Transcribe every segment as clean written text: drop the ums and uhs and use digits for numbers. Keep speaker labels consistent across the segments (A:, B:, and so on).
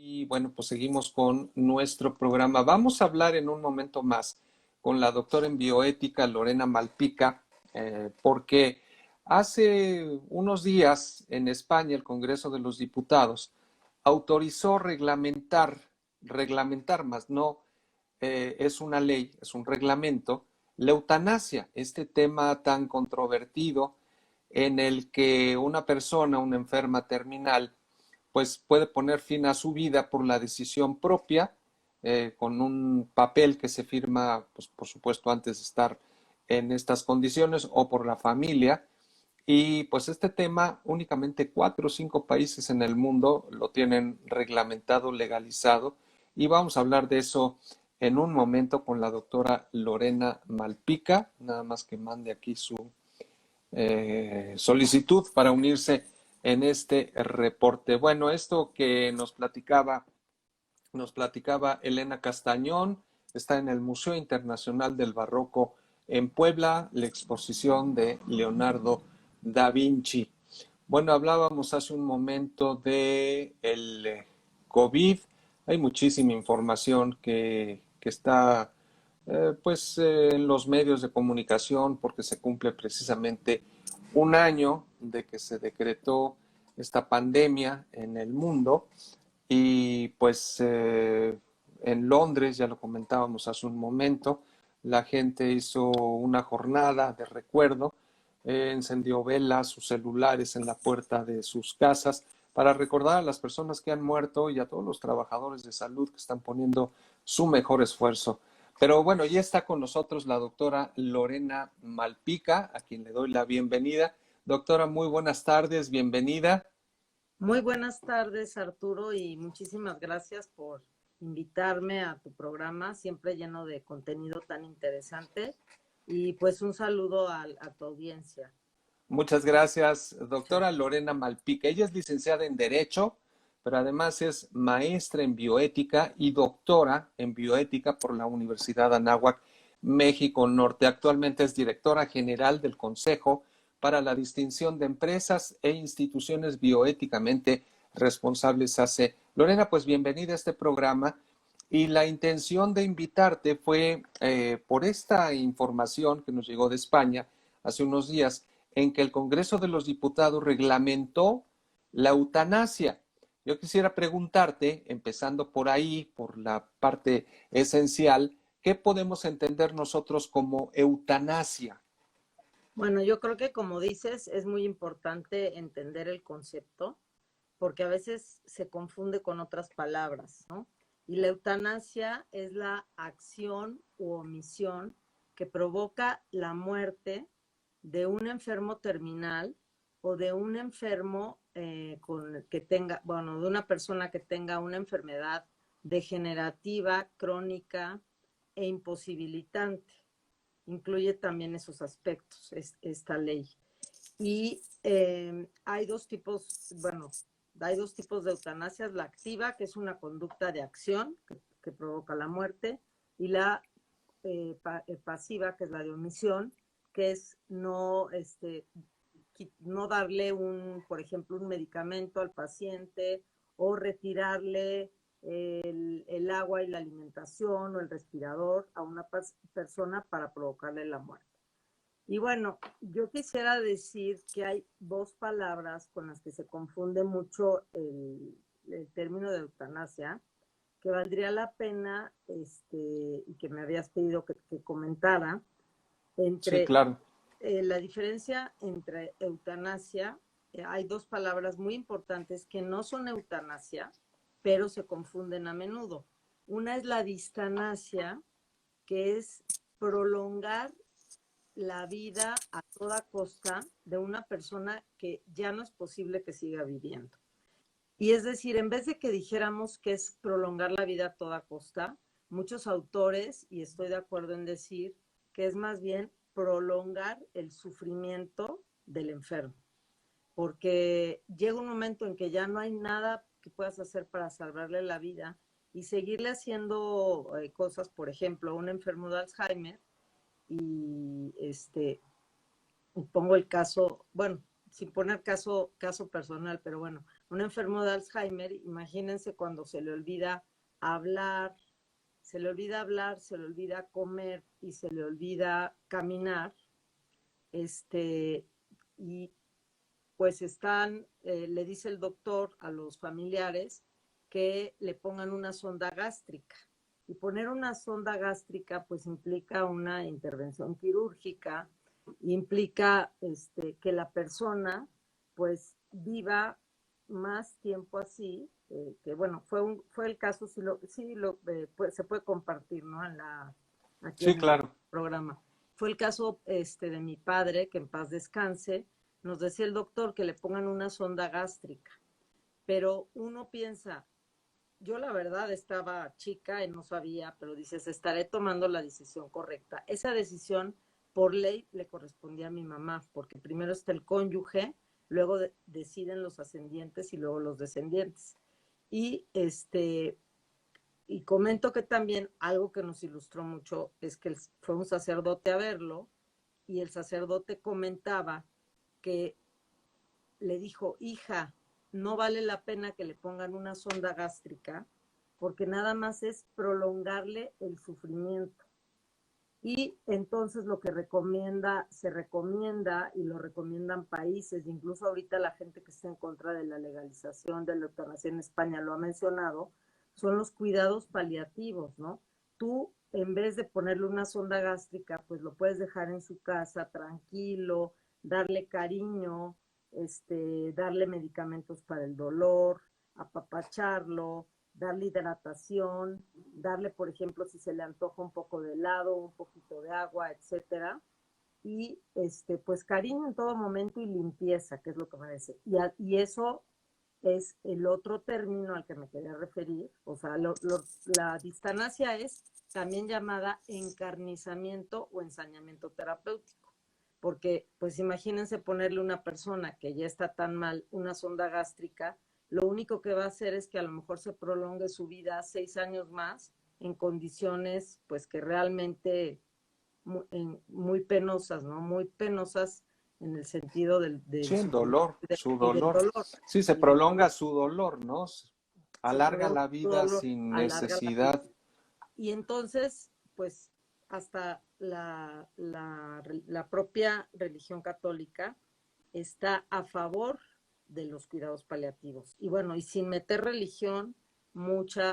A: Y bueno, pues seguimos con nuestro programa. Vamos a hablar en un momento más con la doctora en bioética Lorena Malpica, porque hace unos días en España el Congreso de los Diputados autorizó reglamentar más no es una ley, es un reglamento, la eutanasia, este tema tan controvertido en el que una persona, una enferma terminal, pues puede poner fin a su vida por la decisión propia, con un papel que se firma, pues por supuesto, antes de estar en estas condiciones o por la familia. Y pues este tema únicamente 4 o 5 países en el mundo lo tienen reglamentado, legalizado. Y vamos a hablar de eso en un momento con la doctora Lorena Malpica, nada más que mande aquí su solicitud para unirse en este reporte. Bueno, esto que nos platicaba Elena Castañón, está en el Museo Internacional del Barroco en Puebla, la exposición de Leonardo da Vinci. Bueno, hablábamos hace un momento de el COVID. Hay muchísima información que está en los medios de comunicación porque se cumple precisamente un año de que se decretó esta pandemia en el mundo y en Londres, ya lo comentábamos hace un momento, la gente hizo una jornada de recuerdo, encendió velas, sus celulares en la puerta de sus casas para recordar a las personas que han muerto y a todos los trabajadores de salud que están poniendo su mejor esfuerzo. Pero bueno, ya está con nosotros la doctora Lorena Malpica, a quien le doy la bienvenida. Doctora, muy buenas tardes, bienvenida.
B: Muy buenas tardes, Arturo, y muchísimas gracias por invitarme a tu programa, siempre lleno de contenido tan interesante. Y pues un saludo a tu audiencia.
A: Muchas gracias, doctora Lorena Malpica. Ella es licenciada en Derecho, pero además es maestra en bioética y doctora en bioética por la Universidad Anáhuac, México Norte. Actualmente es directora general del Consejo para la Distinción de Empresas e Instituciones Bioéticamente Responsables AC. Lorena, pues bienvenida a este programa. Y la intención de invitarte fue por esta información que nos llegó de España hace unos días, en que el Congreso de los Diputados reglamentó la eutanasia. Yo quisiera preguntarte, empezando por ahí, por la parte esencial, ¿qué podemos entender nosotros como eutanasia?
B: Bueno, yo creo que como dices, es muy importante entender el concepto, porque a veces se confunde con otras palabras, ¿no? Y la eutanasia es la acción u omisión que provoca la muerte de un enfermo terminal o de un enfermo que tenga, bueno, de una persona que tenga una enfermedad degenerativa, crónica e imposibilitante. Incluye también esos aspectos, esta ley. Y hay dos tipos, bueno, hay dos tipos de eutanasias, la activa, que es una conducta de acción que provoca la muerte, y la pasiva, que es la de omisión, que es no darle por ejemplo, un medicamento al paciente o retirarle el agua y la alimentación o el respirador a una persona para provocarle la muerte. Y bueno, yo quisiera decir que hay dos palabras con las que se confunde mucho el término de eutanasia, que valdría la pena, y que me habías pedido que comentara,
A: Sí,
B: entre
A: claro.
B: la diferencia entre eutanasia. Hay dos palabras muy importantes que no son eutanasia, pero se confunden a menudo. Una es la distanasia, que es prolongar la vida a toda costa de una persona que ya no es posible que siga viviendo. Y es decir, en vez de que dijéramos que es prolongar la vida a toda costa, muchos autores, y estoy de acuerdo en decir, que es más bien prolongar el sufrimiento del enfermo, porque llega un momento en que ya no hay nada que puedas hacer para salvarle la vida y seguirle haciendo cosas, por ejemplo, un enfermo de Alzheimer, y pongo el caso, bueno, sin poner caso personal, pero bueno, Un enfermo de Alzheimer, imagínense cuando se le olvida hablar, se le olvida comer y se le olvida caminar, y pues le dice el doctor a los familiares que le pongan una sonda gástrica. Y poner una sonda gástrica pues implica una intervención quirúrgica, implica que la persona pues viva más tiempo así, que bueno, fue el caso, pues, se puede compartir, ¿no? Aquí
A: Sí,
B: en el
A: claro.
B: programa. Fue el caso de mi padre, que en paz descanse. Nos decía el doctor que le pongan una sonda gástrica, pero uno piensa, yo la verdad estaba chica y no sabía, pero dices, estaré tomando la decisión correcta. Esa decisión por ley le correspondía a mi mamá, porque primero está el cónyuge, luego deciden los ascendientes y luego los descendientes. Y y comento que también algo que nos ilustró mucho es que fue un sacerdote a verlo y el sacerdote comentaba que le dijo, hija, no vale la pena que le pongan una sonda gástrica porque nada más es prolongarle el sufrimiento. Y entonces lo que se recomienda y lo recomiendan países, incluso ahorita la gente que está en contra de la legalización de la eutanasia en España lo ha mencionado, son los cuidados paliativos, ¿no? Tú, en vez de ponerle una sonda gástrica, pues lo puedes dejar en su casa tranquilo, darle cariño, darle medicamentos para el dolor, apapacharlo, darle hidratación, darle, por ejemplo, si se le antoja un poco de helado, un poquito de agua, etcétera. Y pues cariño en todo momento y limpieza, que es lo que me dice. Y eso es el otro término al que me quería referir. O sea, la distanasia es también llamada encarnizamiento o ensañamiento terapéutico. Porque, pues imagínense ponerle a una persona que ya está tan mal una sonda gástrica, lo único que va a hacer es que a lo mejor se prolongue su vida 6 años más en condiciones, pues que realmente muy penosas, ¿no? Muy penosas en el sentido
A: Sí,
B: del
A: el
B: sufrimiento
A: dolor, su
B: y del
A: dolor.
B: dolor.
A: Sí, se
B: Y del dolor,
A: prolonga su dolor, ¿no?
B: se
A: Alarga
B: prolonga
A: la
B: su
A: vida
B: dolor,
A: sin
B: alarga la vida.
A: necesidad.
B: Y entonces, pues, hasta la propia religión católica está a favor de los cuidados paliativos. Y bueno, y sin meter religión,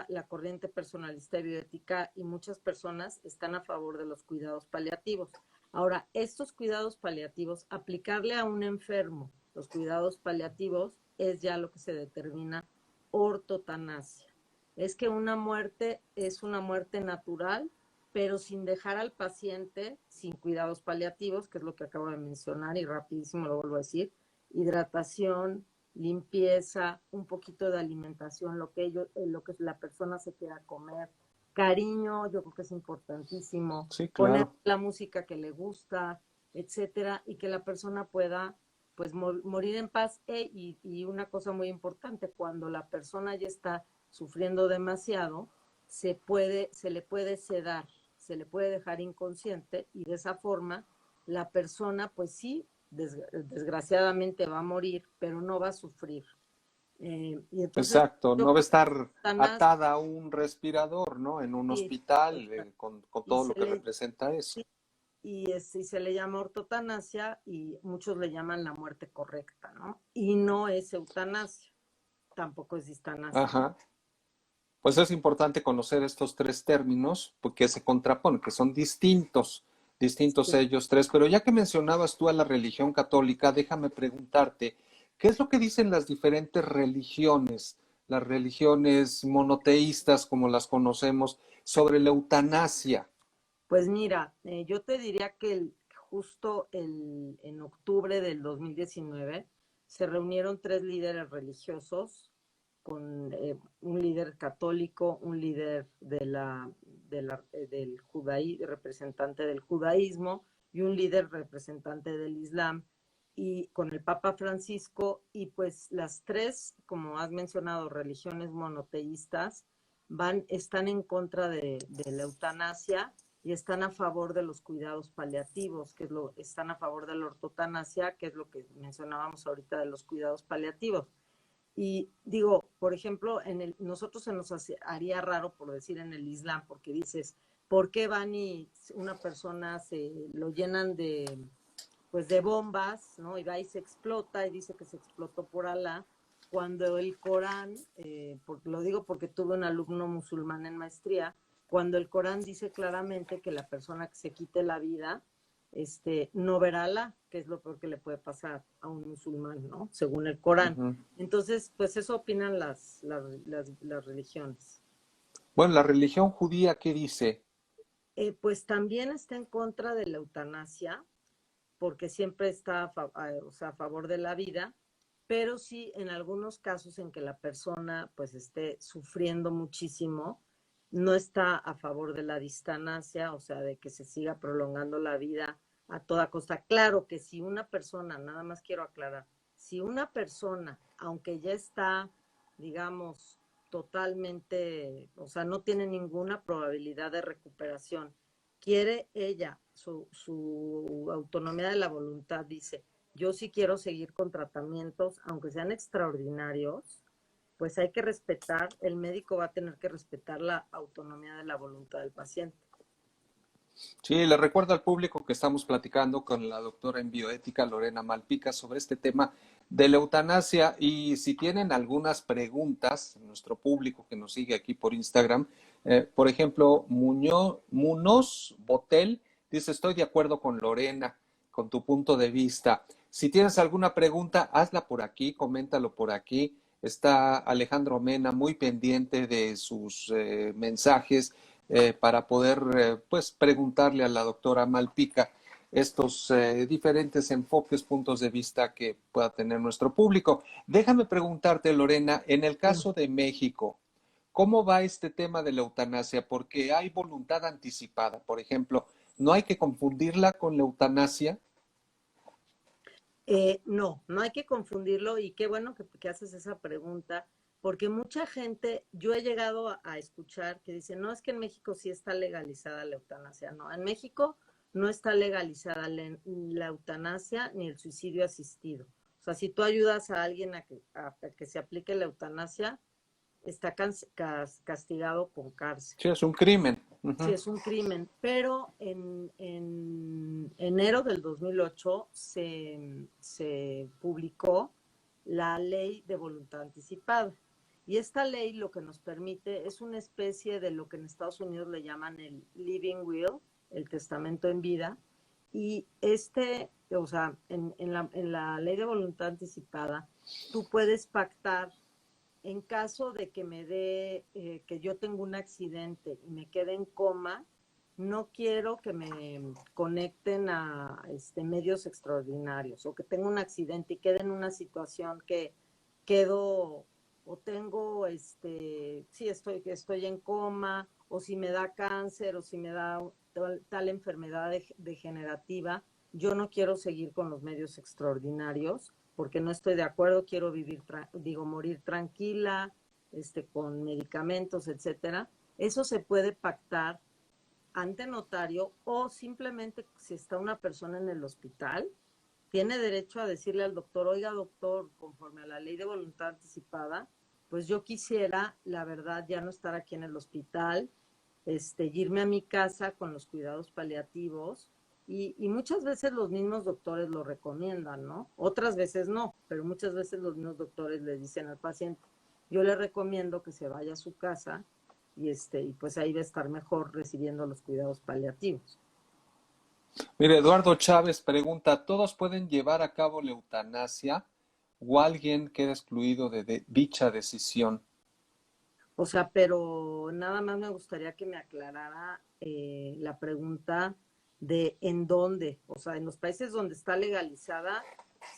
B: la corriente personalista y bioética y muchas personas están a favor de los cuidados paliativos. Ahora, estos cuidados paliativos, aplicarle a un enfermo los cuidados paliativos es ya lo que se determina ortotanasia. Es que una muerte es una muerte natural, pero sin dejar al paciente sin cuidados paliativos, que es lo que acabo de mencionar y rapidísimo lo vuelvo a decir, hidratación, limpieza, un poquito de alimentación, lo que la persona se quiera comer, cariño, yo creo que es importantísimo,
A: Sí,
B: poner
A: claro.
B: la música que le gusta, etcétera, y que la persona pueda pues morir en paz. Y una cosa muy importante, cuando la persona ya está sufriendo demasiado, se le puede sedar, se le puede dejar inconsciente y de esa forma la persona pues sí, desgraciadamente va a morir, pero no va a sufrir. Y entonces
A: Exacto.
B: yo
A: No va a estar
B: creo
A: atada a un respirador, ¿no? En un
B: que
A: hospital, con
B: y
A: todo
B: se
A: lo que
B: le
A: representa eso.
B: sí, y se le llama ortotanasia y muchos le llaman la muerte correcta, ¿no? Y no es eutanasia, tampoco es distanasia.
A: Ajá. Pues es importante conocer estos tres términos porque se contraponen, que son distintos
B: Sí.
A: ellos tres. Pero ya que mencionabas tú a la religión católica, déjame preguntarte, ¿qué es lo que dicen las diferentes religiones, las religiones monoteístas como las conocemos, sobre la eutanasia?
B: Pues mira, yo te diría que justo en octubre del 2019 se reunieron tres líderes religiosos, con un líder católico, un líder del judaísmo, representante del judaísmo, y un líder representante del islam, y con el Papa Francisco, y pues las tres, como has mencionado, religiones monoteístas, están en contra de la eutanasia y están a favor de los cuidados paliativos, están a favor de la ortotanasia, que es lo que mencionábamos ahorita de los cuidados paliativos. Y digo, por ejemplo, nosotros se nos haría raro por decir en el Islam, porque dices, ¿por qué van y una persona se lo llenan pues de bombas, ¿no? Y va y se explota y dice que se explotó por Alá, cuando el Corán, lo digo porque tuve un alumno musulmán en maestría, cuando el Corán dice claramente que la persona que se quite la vida, no verá a Alá, que es lo peor que le puede pasar a un musulmán, ¿no? Según el Corán.
A: Ujú.
B: Entonces, pues eso opinan las religiones.
A: Bueno, la religión judía, ¿qué dice?
B: Pues también está en contra de la eutanasia, porque siempre está o sea, a favor de la vida, pero sí en algunos casos en que la persona pues esté sufriendo muchísimo, no está a favor de la distanasia, o sea, de que se siga prolongando la vida a toda costa. Claro que si una persona, nada más quiero aclarar, si una persona, aunque ya está, digamos, totalmente, o sea, no tiene ninguna probabilidad de recuperación, quiere ella, su autonomía de la voluntad, dice, yo sí quiero seguir con tratamientos, aunque sean extraordinarios, pues hay que respetar, el médico va a tener que respetar la autonomía de la voluntad del paciente.
A: Sí, le recuerdo al público que estamos platicando con la doctora en bioética Lorena Malpica sobre este tema de la eutanasia y si tienen algunas preguntas, nuestro público que nos sigue aquí por Instagram, por ejemplo, Munoz Botel dice, estoy de acuerdo con Lorena, con tu punto de vista. Si tienes alguna pregunta, hazla por aquí, coméntalo por aquí. Está Alejandro Mena muy pendiente de sus mensajes para poder pues preguntarle a la doctora Malpica estos diferentes enfoques, puntos de vista que pueda tener nuestro público. Déjame preguntarte, Lorena, en el
B: Sí.
A: caso de México, ¿cómo va este tema de la eutanasia? Porque hay voluntad anticipada, por ejemplo, ¿no hay que confundirla con la eutanasia?
B: No, no hay que confundirlo y qué bueno que haces esa pregunta, porque mucha gente, yo he llegado a escuchar que dicen, no, es que en México sí está legalizada la eutanasia. No, en México no está legalizada la eutanasia ni el suicidio asistido. O sea, si tú ayudas a alguien a que se aplique la eutanasia, está castigado con cárcel.
A: Sí, es un crimen.
B: Sí,
A: Ujú.
B: es un crimen, pero en enero del 2008 se publicó la ley de voluntad anticipada. Y esta ley lo que nos permite es una especie de lo que en Estados Unidos le llaman el living will, el testamento en vida. Y o sea, en la ley de voluntad anticipada, tú puedes pactar en caso de que que yo tengo un accidente y me quede en coma, no quiero que me conecten a medios extraordinarios o que tenga un accidente y quede en una situación que quedo o tengo, sí, estoy en coma o si me da cáncer o si me da tal enfermedad degenerativa, yo no quiero seguir con los medios extraordinarios porque no estoy de acuerdo, quiero morir tranquila, con medicamentos, etcétera. Eso se puede pactar ante notario o simplemente si está una persona en el hospital, tiene derecho a decirle al doctor, oiga doctor, conforme a la ley de voluntad anticipada, pues yo quisiera, la verdad, ya no estar aquí en el hospital, irme a mi casa con los cuidados paliativos y muchas veces los mismos doctores lo recomiendan, ¿no? Otras veces no, pero muchas veces los mismos doctores le dicen al paciente, yo le recomiendo que se vaya a su casa y pues ahí va a estar mejor recibiendo los cuidados paliativos.
A: Mire, Eduardo Chávez pregunta, ¿todos pueden llevar a cabo la eutanasia o alguien queda excluido de dicha decisión?
B: O sea, pero nada más me gustaría que me aclarara la pregunta de en dónde. O sea, en los países donde está legalizada,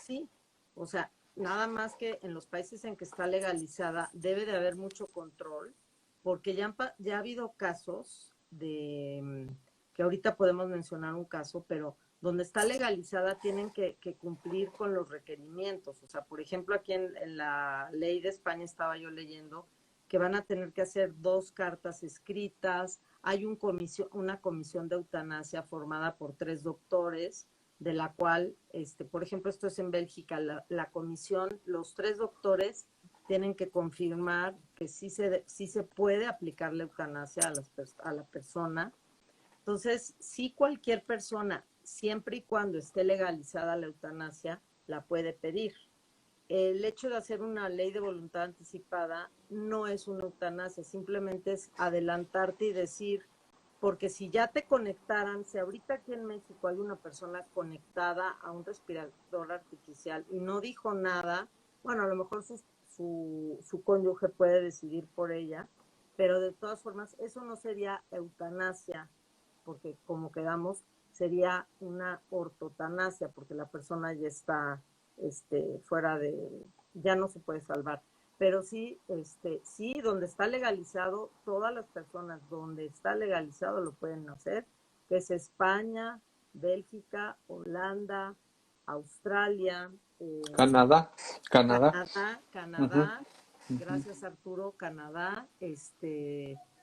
B: sí. O sea, nada más que en los países en que está legalizada debe de haber mucho control, porque ya ha habido casos que ahorita podemos mencionar un caso, pero donde está legalizada tienen que cumplir con los requerimientos. O sea, por ejemplo, aquí en la ley de España estaba yo leyendo que van a tener que hacer 2 cartas escritas. Hay una comisión de eutanasia formada por 3 doctores, de la cual, por ejemplo, esto es en Bélgica, la comisión, los 3 doctores tienen que confirmar que sí se puede aplicar la eutanasia a la persona. Entonces, sí, cualquier persona, siempre y cuando esté legalizada la eutanasia, la puede pedir. El hecho de hacer una ley de voluntad anticipada no es una eutanasia, simplemente es adelantarte y decir, porque si ya te conectaran, si ahorita aquí en México hay una persona conectada a un respirador artificial y no dijo nada, bueno, a lo mejor su cónyuge puede decidir por ella, pero de todas formas eso no sería eutanasia, porque como quedamos, sería una ortotanasia, porque la persona ya está fuera de, ya no se puede salvar. Pero sí, sí, donde está legalizado, todas las personas donde está legalizado lo pueden hacer, que es España, Bélgica, Holanda, Australia,
A: Canadá, Canadá. Uh-huh,
B: Canadá,
A: uh-huh.
B: gracias Arturo, Canadá, y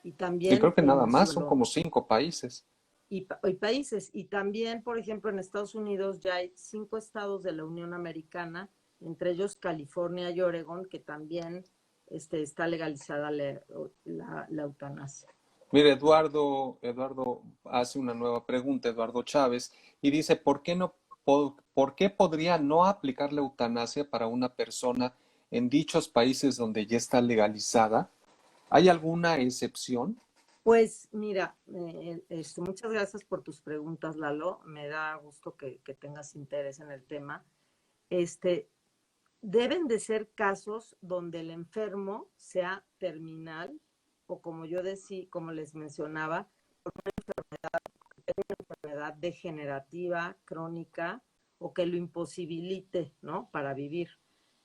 A: Y creo
B: también
A: que nada más, son
B: peninsular
A: como 5 países.
B: y países. Y también, por ejemplo, en Estados Unidos ya hay 5 estados de la Unión Americana, entre ellos California y Oregón, que también está legalizada la eutanasia.
A: Mire, Eduardo hace una nueva pregunta, Eduardo Chávez, y dice, ¿por qué podría no aplicar la eutanasia para una persona en dichos países donde ya está legalizada? ¿Hay alguna excepción?
B: Pues mira, muchas gracias por tus preguntas, Lalo. Me da gusto que tengas interés en el tema. Este, Deben de ser casos donde el enfermo sea terminal o como yo decía, como les mencionaba, enfermedad degenerativa, crónica o que lo imposibilite, ¿no? Para vivir.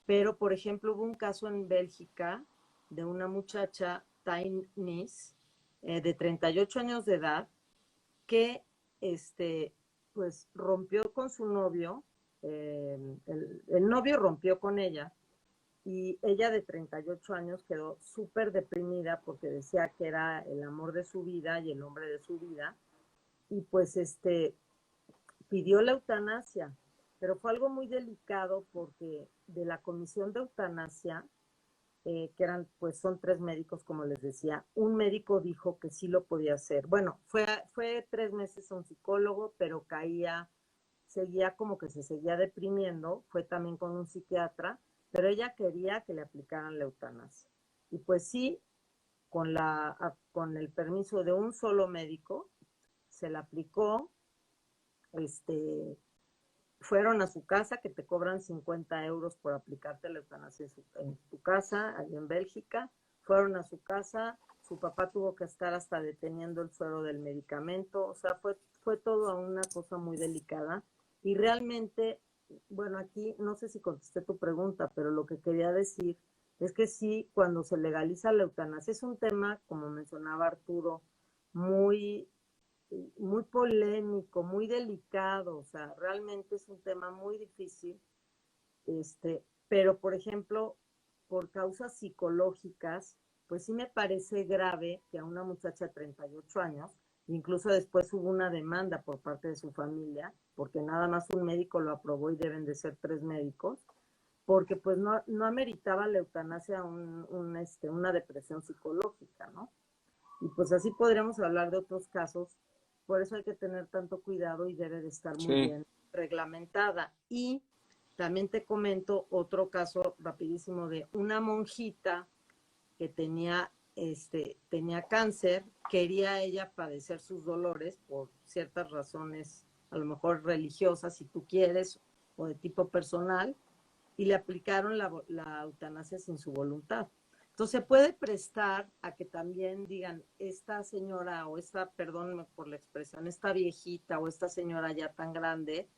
B: Pero, por ejemplo, hubo un caso en Bélgica de una muchacha, Tain Nis, de 38 años de edad, que pues rompió con su novio, el novio rompió con ella y ella de 38 años quedó súper deprimida porque decía que era el amor de su vida y el hombre de su vida y pues pidió la eutanasia, pero fue algo muy delicado porque de la comisión de eutanasia, que eran, pues son 3 médicos, como les decía, un médico dijo que sí lo podía hacer. Bueno, fue 3 meses a un psicólogo, pero seguía como que se seguía deprimiendo, fue también con un psiquiatra, pero ella quería que le aplicaran la eutanasia. Y pues sí, con el permiso de un solo médico, se la aplicó, este, fueron a su casa, que te cobran 50 euros por aplicarte la eutanasia en tu casa, allá en Bélgica. Fueron a su casa, su papá tuvo que estar hasta deteniendo el suero del medicamento, o sea, fue toda una cosa muy delicada. Y realmente, bueno, aquí no sé si contesté tu pregunta, pero lo que quería decir es que sí, cuando se legaliza la eutanasia, es un tema, como mencionaba Arturo, muy muy polémico, muy delicado, o sea, realmente es un tema muy difícil, pero por ejemplo, por causas psicológicas, pues sí me parece grave que a una muchacha de 38 años, incluso después hubo una demanda por parte de su familia, porque nada más un médico lo aprobó y deben de ser 3 médicos, porque pues no ameritaba la eutanasia una depresión psicológica, ¿no? Y pues así podríamos hablar de otros casos. Por eso hay que tener tanto cuidado y debe de estar muy
A: Sí.
B: bien reglamentada. Y también te comento otro caso rapidísimo de una monjita que tenía cáncer, quería ella padecer sus dolores por ciertas razones, a lo mejor religiosas, si tú quieres, o de tipo personal, y le aplicaron la eutanasia sin su voluntad. Entonces se puede prestar a que también digan, esta señora o perdónenme por la expresión, esta viejita o esta señora ya tan grande,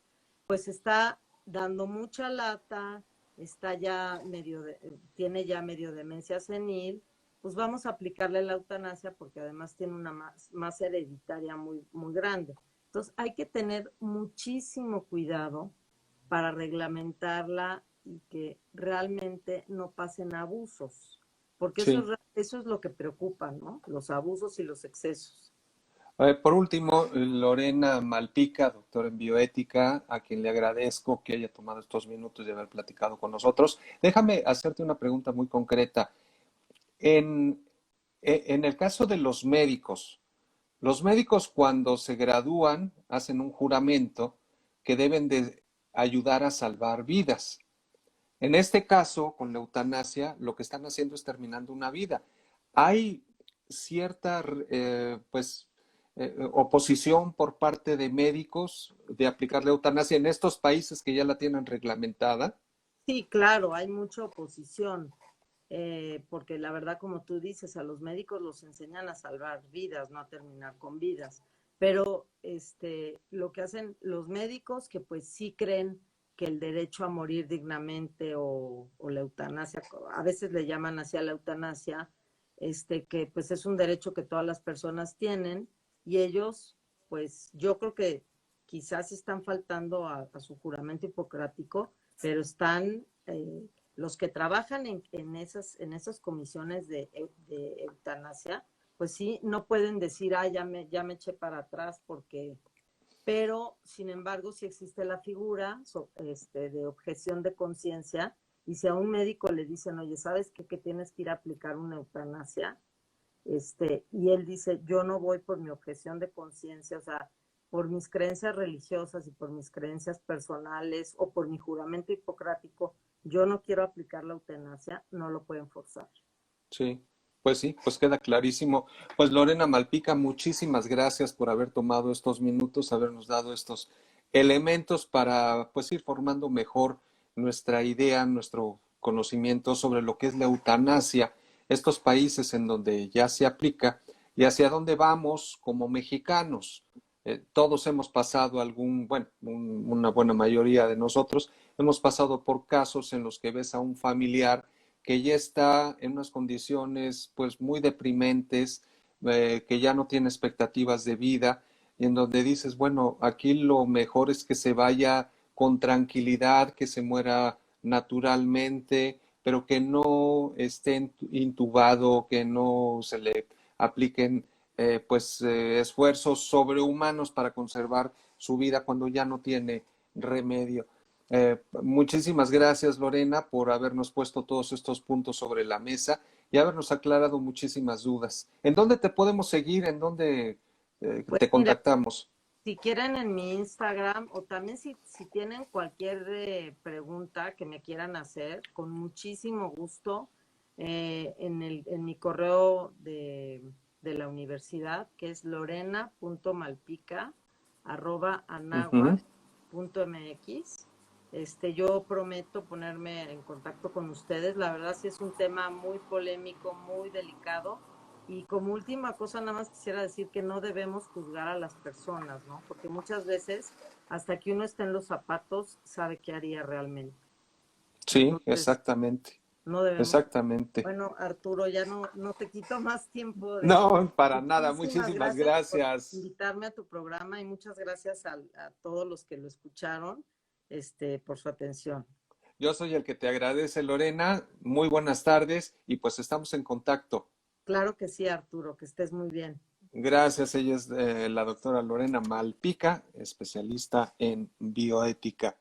B: pues está dando mucha lata, está ya tiene ya medio demencia senil, pues vamos a aplicarle la eutanasia porque además tiene una más hereditaria muy, muy grande. Entonces hay que tener muchísimo cuidado para reglamentarla y que realmente no pasen abusos, porque
A: Sí.
B: eso es lo que preocupa, ¿no? Los abusos y los excesos.
A: Por último, Lorena Malpica, doctora en bioética, a quien le agradezco que haya tomado estos minutos de haber platicado con nosotros. Déjame hacerte una pregunta muy concreta. En, en el caso de los médicos cuando se gradúan hacen un juramento que deben de ayudar a salvar vidas. En este caso, con la eutanasia, lo que están haciendo es terminando una vida. Hay cierta, oposición por parte de médicos de aplicar la eutanasia en estos países que ya la tienen reglamentada.
B: Sí, claro, hay mucha oposición, porque la verdad, como tú dices, a los médicos los enseñan a salvar vidas, no a terminar con vidas. Pero lo que hacen los médicos, que pues sí creen que el derecho a morir dignamente o la eutanasia, a veces le llaman así a la eutanasia, que pues es un derecho que todas las personas tienen y ellos, pues yo creo que quizás están faltando a su juramento hipocrático, pero están los que trabajan en esas comisiones de eutanasia, pues sí, no pueden decir, ah, ya me eché para atrás porque, pero sin embargo sí existe la figura de objeción de conciencia y si a un médico le dicen, oye, ¿sabes qué? Que tienes que ir a aplicar una eutanasia, y él dice, yo no voy por mi objeción de conciencia, o sea, por mis creencias religiosas y por mis creencias personales o por mi juramento hipocrático, yo no quiero aplicar la eutanasia, no lo pueden forzar.
A: Sí, pues queda clarísimo. Pues Lorena Malpica, muchísimas gracias por haber tomado estos minutos, habernos dado estos elementos para pues ir formando mejor nuestra idea, nuestro conocimiento sobre lo que es la eutanasia, estos países en donde ya se aplica y hacia dónde vamos como mexicanos. Todos hemos pasado una buena mayoría de nosotros hemos pasado por casos en los que ves a un familiar que ya está en unas condiciones pues muy deprimentes, que ya no tiene expectativas de vida, y en donde dices, bueno, aquí lo mejor es que se vaya con tranquilidad, que se muera naturalmente, pero que no esté intubado, que no se le apliquen esfuerzos sobrehumanos para conservar su vida cuando ya no tiene remedio. Muchísimas gracias, Lorena, por habernos puesto todos estos puntos sobre la mesa y habernos aclarado muchísimas dudas. ¿En dónde te podemos seguir? ¿En dónde
B: Pues
A: te
B: mira,
A: contactamos?
B: si quieren en mi Instagram o también si tienen cualquier pregunta que me quieran hacer, con muchísimo gusto, en mi correo de la universidad, que es
A: Ujú.
B: lorena.malpica@anahuac.mx. Yo prometo ponerme en contacto con ustedes. La verdad sí es un tema muy polémico, muy delicado, y como última cosa, nada más quisiera decir que no debemos juzgar a las personas, ¿no? Porque muchas veces, hasta que uno está en los zapatos, sabe qué haría realmente.
A: Sí,
B: Entonces,
A: exactamente,
B: no debemos.
A: exactamente.
B: Bueno, Arturo, ya no te quito más tiempo de...
A: No, para nada.
B: Muchísimas
A: Muchísimas
B: gracias por
A: gracias.
B: invitarme a tu programa y muchas gracias a todos los que lo escucharon, por su atención.
A: Yo soy el que te agradece, Lorena. Muy buenas tardes y pues estamos en contacto.
B: Claro que sí, Arturo, que estés muy bien.
A: Gracias. Ella es la doctora Lorena Malpica, especialista en bioética.